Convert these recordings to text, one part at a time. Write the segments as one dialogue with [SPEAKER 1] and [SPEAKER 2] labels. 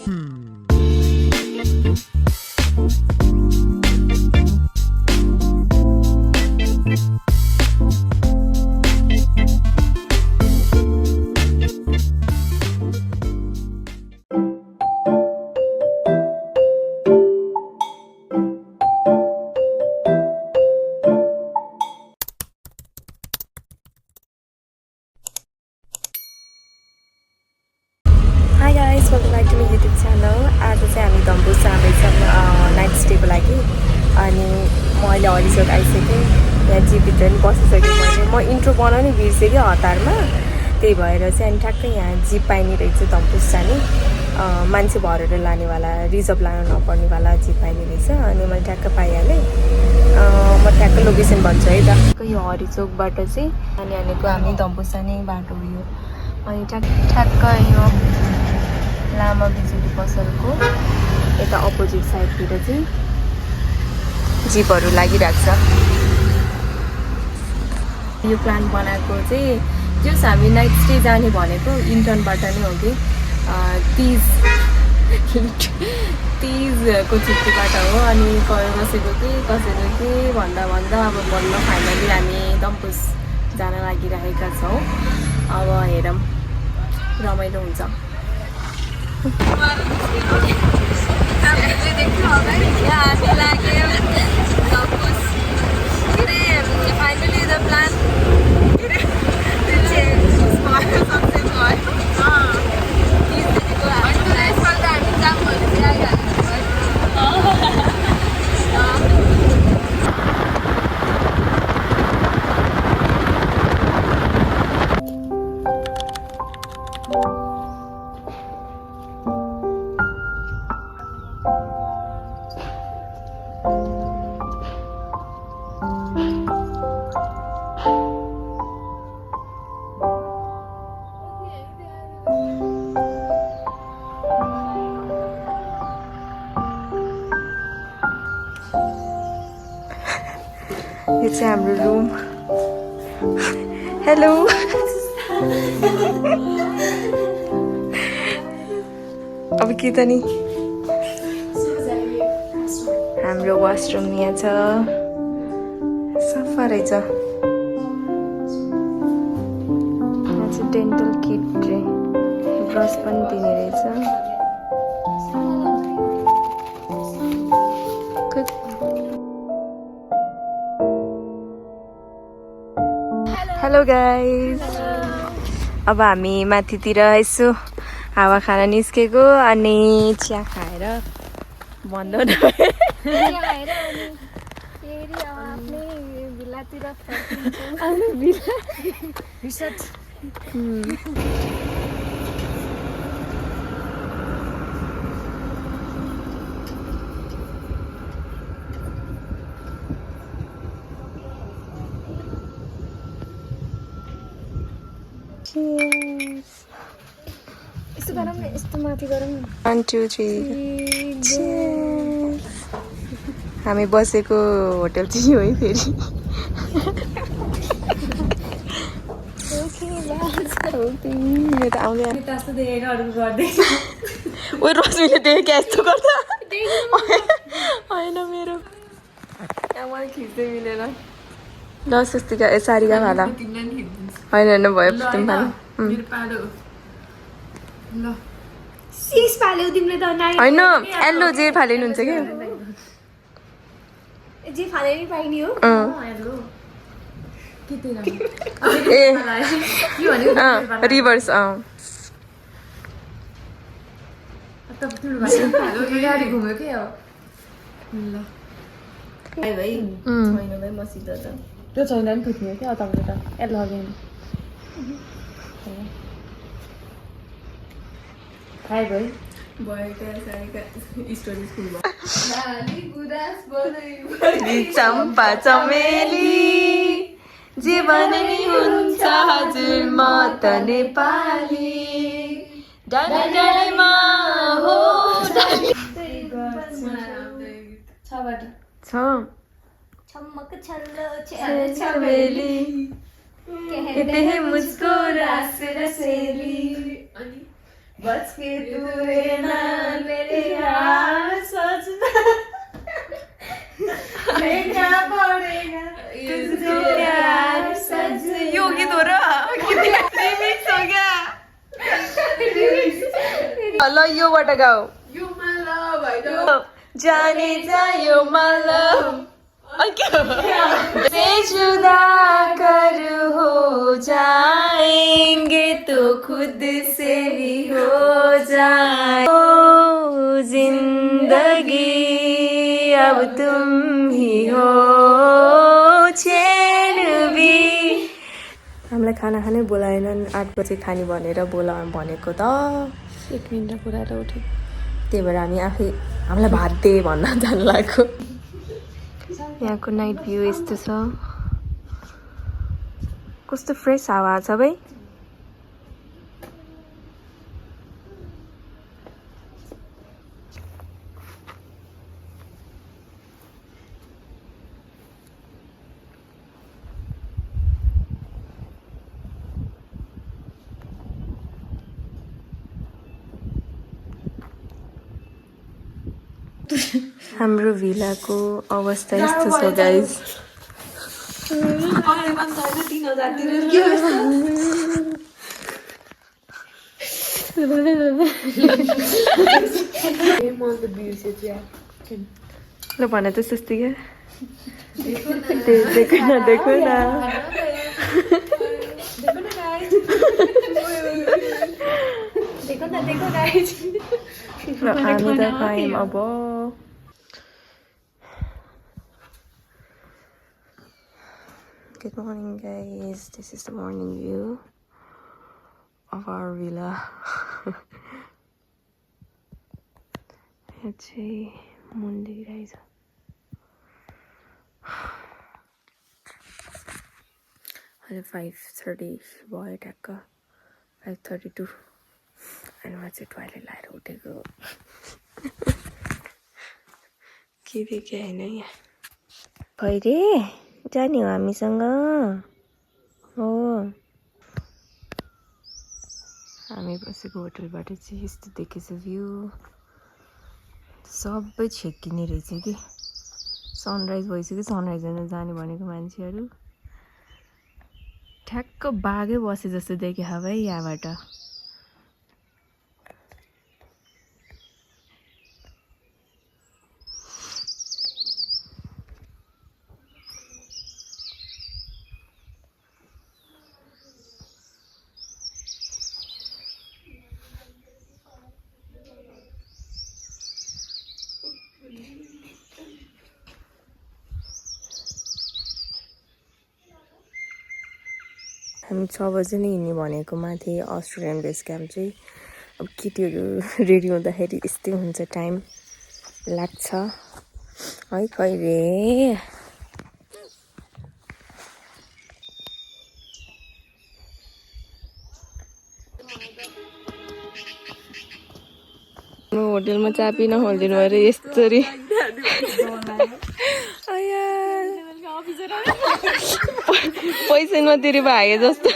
[SPEAKER 1] Hi guys, welcome back to my YouTube channel. आज चाहिँ हामी धम्बुस जाँदैछौँ नाइट स्टेको लागि अनि मैले हरिसोक आइसकेँ यहाँ जिपभित्र नि बसिसकेँ म इन्ट्रो बनाउनै बिर्सेँ कि हतारमा त्यही भएर चाहिँ अनि ठ्याक्कै यहाँ जिप पाइने रहेछ धम्बुस जाने मान्छे भरेर लानेवाला रिजर्भ लानु नपर्नेवाला जिप पाइने रहेछ अनि मैले ठ्याक्क पाइहालेँ म ठ्याक्क लोकेसन भन्छु है त यो हरिचोकबाट चाहिँ अनि हानेको हामी धम्बुस जाने बाटो हो यो अनि ठ्याक्क यो लामा बिजुली पसलको यता अपोजिट साइडतिर चाहिँ जिपहरू लागिरहेको छ यो प्लान बनाएको चाहिँ जस हामी नाइट स्टे जाने भनेको इन्टर्नबाट नै हो कि 30को छुट्टीबाट हो अनि कसैको के भन्दा अब बल्ल फाइनली हामी धम्बुस जान लागिरहेका छौँ अब हेरौँ रमाइलो हुन्छ फाइनली द प्लान यो चाहिँ हाम्रो रुम हेलो अब के त नि हाम्रो वासरुम यहाँ छ सफा रहेछ यहाँ चाहिँ डेन्टल किट ब्रस पनि दिने रहेछ हेलो गाइस अब हामी माथितिर यसो हावा खान निस्केको अनि चिया खाएर बन्द यस्तो माथि गरौँ 1 2 3 हामी बसेको होटल चाहिँ हो है फेरि यो त आउँदैन ओ रोशनीले देख्यो क्या यस्तो गर्दा होइन मेरो मलाई खिच्दै मिलेन ल स्वस्तिका सारीका भाला होइन भयो तिमी ल सिक्स फाल्यौ तिमीले त होइन एल्लो जे फालिनुहुन्छ के जे फाले नि पाइनी हो हेलो ए रिभर्स गाडी घुम्यो के हो ल भाइ छैन भाइ मसित त त्यो छैन नि फुट्ने क्या तपाईँले त एल्लो अगेन हाई भाइ चम्पा चमेली जे भने नि हुन्छ हजुर म त नेपाली डाँडामा हो छम्मक छल्लो छमेली कहते हैं मुझको रास रसेली बच के तू रहना गीत हो र रिमिक्स हो क्या ल योबाट गाऊ जाने जायो मालव से जुदा कर हो जाएंगे तो खुद से भी हो जाए ओ जिंदगी अब तुम ही हो चैन भी हामीलाई खाना खानै बोलाएनन् 8 बजे खाने भनेर भनेको त 1 मिनेट पुऱ्याएर उठ्यो त्यही भएर हामी आफै हामीलाई भात दे भन्न जानु लाग्यो यहाँको नाइट भ्यू यस्तो छ कस्तो फ्रेस हावा छ भाइ हाम्रो भिलाको अवस्था यस्तो छ गाइज ल भन त सुस्ती क्या देखो न देखो न ल हामी त खायौँ अब Good morning guys, this is the morning view of our villa. यहाँ चाहिँ मुन देखिरहेछ अहिले 5:30 भयो ठ्याक्क 5:32 अनि म चाहिँ टोइलेट लाएर उठेको के देखेँ होइन यहाँ खैरे जाने हो हामीसँग हो हामी बसेको होटलबाट चाहिँ यस्तो देखेछ भ्यू सबै छेकिने रहेछ कि सनराइज भइसक्यो सनराइज हेर्न जाने भनेको मान्छेहरू ठ्याक्क बाघै बसे जस्तो देखे भाइ यहाँबाट हामी 6 बजे नै हिँड्ने भनेको माथि अस्ट्रेलियन बेस क्याम्प चाहिँ अब केटीहरू रेडी हुँदाखेरि यस्तै हुन्छ टाइम लाग्छ है खैरे होटलमा चापी नखोलिदिनु भएर यस्तरी पैसा नतिरी भागे जस्तो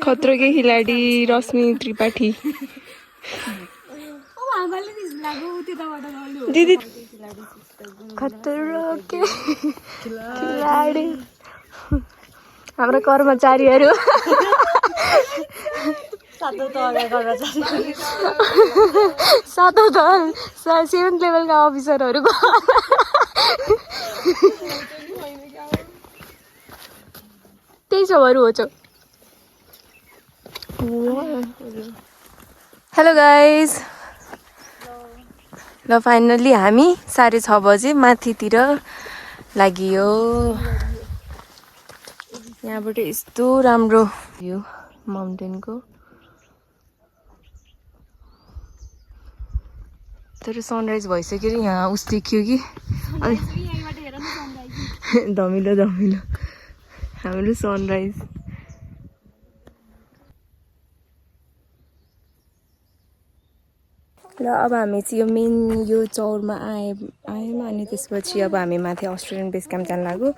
[SPEAKER 1] खतरो के खिलाडी रश्मि त्रिपाठी दिदी खतरो के खिलाडी हाम्रो कर्मचारीहरू सातौं तल 7th लेभलका अफिसरहरूको त्यही छ बरु हो हेलो गाइज ल फाइनली हामी 6:30 बजे माथितिर लागियो यहाँबाट यस्तो राम्रो भ्यू माउन्टेनको तर सनराइज भइसक्यो यहाँ उस देखियो कि धमिलो धमिलो हाम्रो सनराइज ल अब हामी चाहिँ यो मेन यो चौरमा आयौँ अनि त्यसपछि अब हामी माथि अस्ट्रेलियन बेस क्याम्प जान लाग्यो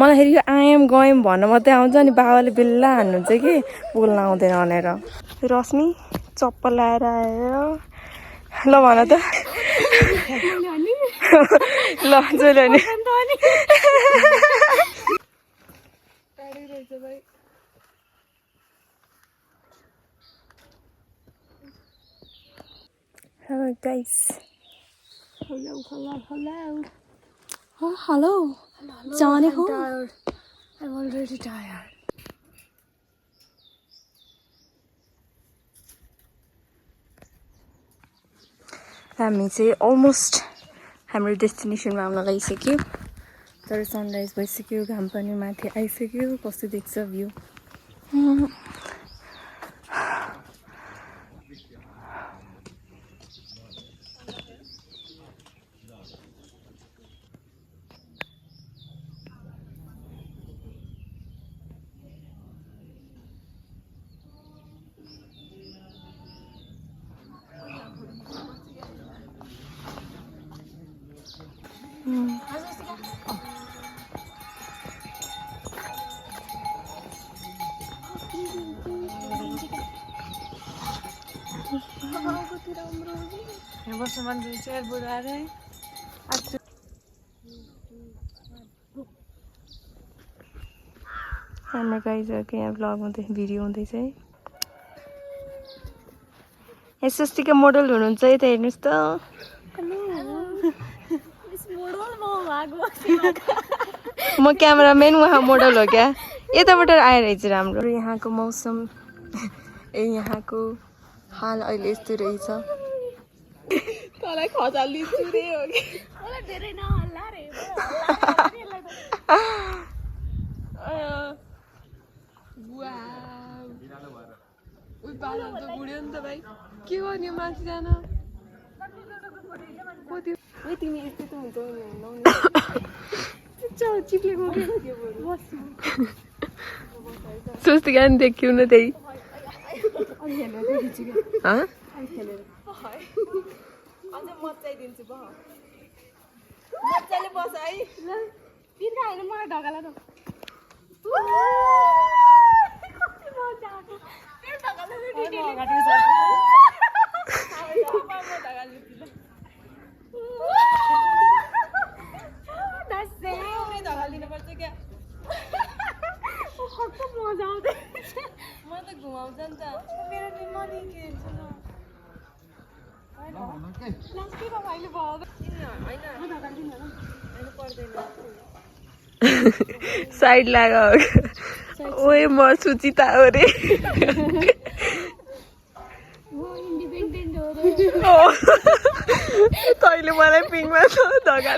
[SPEAKER 1] मलाई फेरि यो आयौँ गयौँ भन्न मात्रै आउँछ अनि बाबाले बेल्ला हान्नुहुन्छ कि बोल्न आउँदैन भनेर रश्मि चप्पल लाएर आयो ल भन त ल जहिले नि Hello guys.
[SPEAKER 2] Hello.
[SPEAKER 1] Oh, hello. Johnny
[SPEAKER 2] I'm
[SPEAKER 1] who?
[SPEAKER 2] tired. I'm already tired.
[SPEAKER 1] हामी चाहिँ अलमोस्ट हाम्रो डेस्टिनेसनमा आउन लागिसक्यो तर सनराइज भइसक्यो घाम पनि माथि आइसक्यो कस्तो देख्छ भ्यू हाम्रो गाइजहरूको यहाँ भ्लग हुँदै भिडियो हुँदैछ है एसएसटीका मोडल हुनुहुन्छ है त हेर्नुहोस् त म क्यामेराम्यान उहाँ मोडल हो क्या यताबाट आएर रहेछ राम्रो यहाँको मौसम यहाँको हाल अहिले यस्तो रहेछ तँलाई खजालिदिन्छु रे हो कि धेरै नहल्ला रे बुढ्यो नि त भाइ के गर्ने माथि जान तिमी यस्तै त हुन्छ स्वस्तिका नि देखियो न त्यही मचाइदिन्छु मजाले बस है मलाई ढकाला त घुमाउँछ नि त मेरो निमनी के साइड लाग ओए म सुचिता हो रे तैँले मलाई पिङमा धगा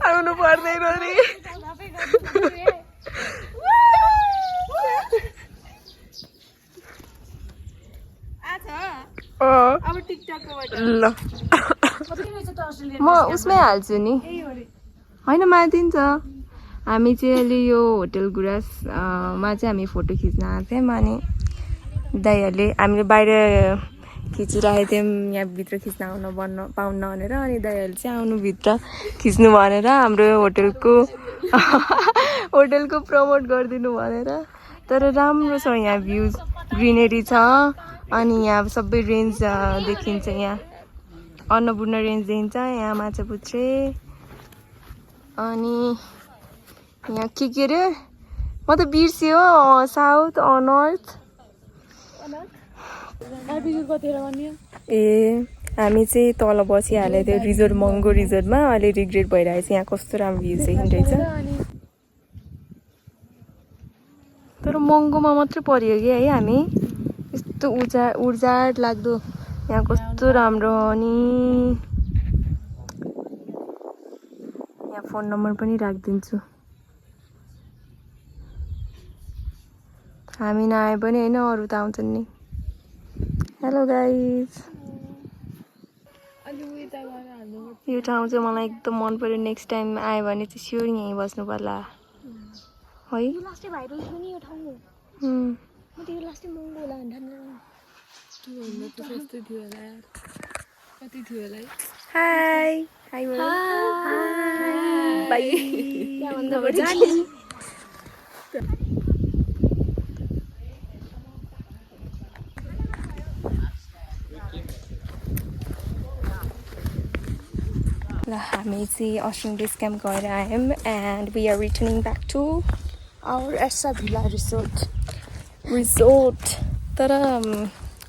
[SPEAKER 1] आउनु पर्दैन रे ल म उसमै हाल्छु नि होइन माथिन्छ हामी चाहिँ अहिले यो होटल गुराँसमा चाहिँ हामी फोटो खिच्न आएको थियौँ अनि दाइहरूले हामीले बाहिर खिचिरहेको थियौँ यहाँ भित्र खिच्न आउनु पाउन्न भनेर अनि दाइहरूले चाहिँ आउनु भित्र खिच्नु भनेर हाम्रो होटलको प्रमोट गरिदिनु भनेर तर राम्रो छ यहाँ भ्युज ग्रिनेरी छ अनि यहाँ सबै रेन्ज देखिन्छ यहाँ अन्नपूर्ण रेन्ज देखिन्छ यहाँ माछापुच्छ्रे अनि यहाँ के अरे म त बिर्सियो साउथ नर्थ ए हामी चाहिँ तल बसिहाल्यो त्यो रिजोर्ट महँगो रिजोर्टमा अहिले रिग्रेट भइरहेछ यहाँ कस्तो राम्रो भ्यू देखिरहेछ तर महँगोमा मात्रै पर्यो कि है हामी यस्तो उर्जाड लाग्दो यहाँ कस्तो राम्रो अनि यहाँ फोन नम्बर पनि राखिदिन्छु हामी नआए पनि होइन अरू त आउँछन् नि हेलो गाइज यो ठाउँ चाहिँ मलाई एकदम मन पर्यो नेक्स्ट टाइम आयो भने चाहिँ स्योर यहीँ बस्नु पर्ला है हाई हाई बाई ल ल हामी चाहिँ अस्ट्रेलियन बेस क्याम्प गएर आयौँ and we are returning back to
[SPEAKER 2] our एर्सा भिला रिसोर्ट
[SPEAKER 1] तर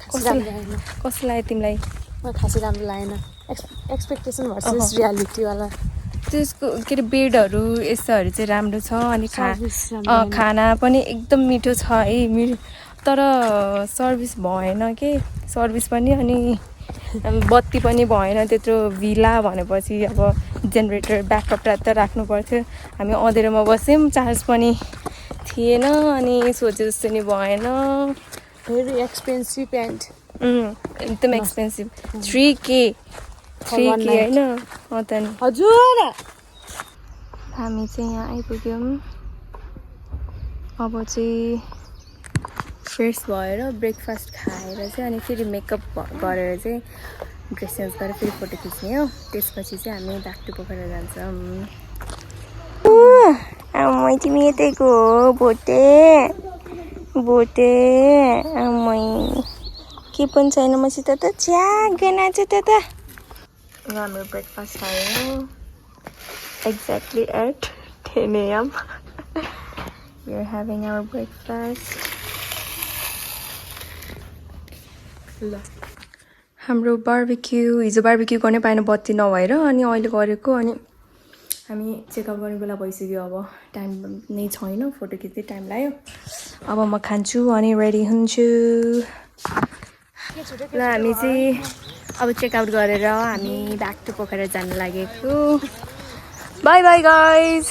[SPEAKER 2] खासै राम्रो लागेन
[SPEAKER 1] कस्तो लाग्यो तिमीलाई
[SPEAKER 2] मलाई खासै राम्रो लागेन एक्सपेक्टेसन भर्सेस रियालिटीवाला
[SPEAKER 1] त्यसको के अरे बेडहरू यस्तोहरू चाहिँ राम्रो छ अनि
[SPEAKER 2] सर्भिस राम्रो
[SPEAKER 1] खाना पनि एकदम मिठो छ है तर सर्भिस भएन के सर्भिस पनि अनि बत्ती पनि भएन त्यत्रो भिला भनेपछि अब जेनेरेटर ब्याकअप त राख्नु पर्थ्यो हामी अँधेरोमा बस्यौँ चार्ज पनि थिएन अनि सोचे जस्तो नि भएन
[SPEAKER 2] भेरी एक्सपेन्सिभ एन्ड
[SPEAKER 1] एकदम एक्सपेन्सिभ 3K होइन त नि
[SPEAKER 2] हजुर
[SPEAKER 1] हामी चाहिँ यहाँ आइपुग्यौँ अब चाहिँ फ्रेस भएर ब्रेकफास्ट खाएर चाहिँ अनि फेरि मेकअप गरेर चाहिँ ड्रेस चेन्ज गरेर फेरि फोटो खिच्ने हो त्यसपछि चाहिँ हामी ब्याक टु पोखरा जान्छौँ मै तिमी यतैको हो भोटे मै के पनि छैन मसित त च्याग नाच त हाम्रो ब्रेकफास्ट आयो exactly at 10 a.m. We are having our breakfast. हाम्रो बार्बिक्यू हिजो बार्बिक्यू गर्ने पाएन बत्ती नभएर अनि अहिले गरेको अनि हामी चेकआउट गर्ने बेला भइसक्यो अब टाइम नै छैन फोटो खिच्दै टाइम लाग्यो अब म खान्छु अनि रेडी हुन्छु ल हामी चाहिँ अब चेकआउट गरेर हामी ब्याक टु पोखरा जान लागेको bye bye guys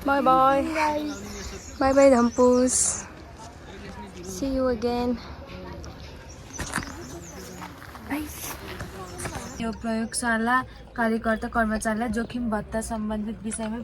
[SPEAKER 1] bye bye bye bye Dhampus see you again
[SPEAKER 2] यो प्रयोगशाला कार्यकर्ता कर्मचारीलाई जोखिम भत्ता सम्बन्धित विषयमा